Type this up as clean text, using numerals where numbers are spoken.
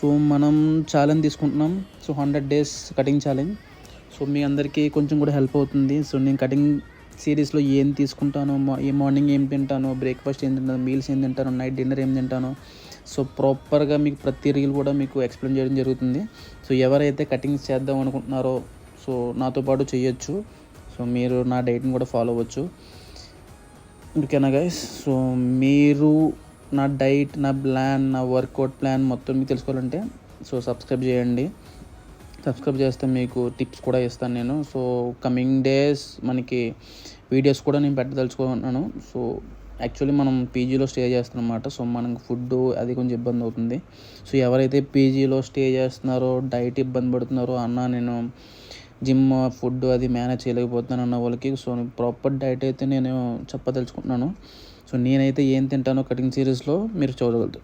So మనం challenge తీసుకుంటున్నాం. So 100 days cutting challenge. So మీ అందరికీ కొంచెం కూడా హెల్ప్ అవుతుంది. సో నేను కటింగ్ సిరీస్లో ఏం తీసుకుంటానో, మార్నింగ్ ఏం తింటానో, బ్రేక్ఫాస్ట్ ఏం తింటానో, మీల్స్ ఏం తింటానో, నైట్ డిన్నర్ ఏం తింటానో, సో ప్రాపర్గా మీకు ప్రతి రీల్ కూడా మీకు ఎక్స్ప్లెయిన్ చేయడం జరుగుతుంది. సో ఎవరైతే కటింగ్స్ చేద్దాం అనుకుంటున్నారో సో నాతో పాటు చేయొచ్చు. సో మీరు నా డైట్ని కూడా ఫాలో అవ్వచ్చు. ఓకేనా గైస్? సో మీరు నా డైట్, నా ప్లాన్, నా వర్కౌట్ ప్లాన్ మొత్తం మీకు తెలుసుకోవాలంటే సో సబ్స్క్రైబ్ చేయండి. సబ్స్క్రైబ్ చేస్తే మీకు టిప్స్ కూడా ఇస్తాను నేను. సో కమింగ్ డేస్ మనకి వీడియోస్ కూడా నేను పెట్టదలుచుకుంటున్నాను. సో యాక్చువల్లీ మనం పీజీలో స్టే చేస్తున్నాం అన్నమాట. సో మనకు ఫుడ్ అది కొంచెం ఇబ్బంది అవుతుంది. సో ఎవరైతే పీజీలో స్టే చేస్తున్నారో, డైట్ ఇబ్బంది పడుతున్నారో, అన్న నేను జిమ్ ఫుడ్ అది మేనేజ్ చేయలేకపోతున్నాను అన్న వాళ్ళకి సో ప్రాపర్ డైట్ అయితే నేను చెప్పదలుచుకుంటున్నాను. సో నేనైతే ఏం తింటానో కటింగ్ సిరీస్లో మీరు చూడగలరు.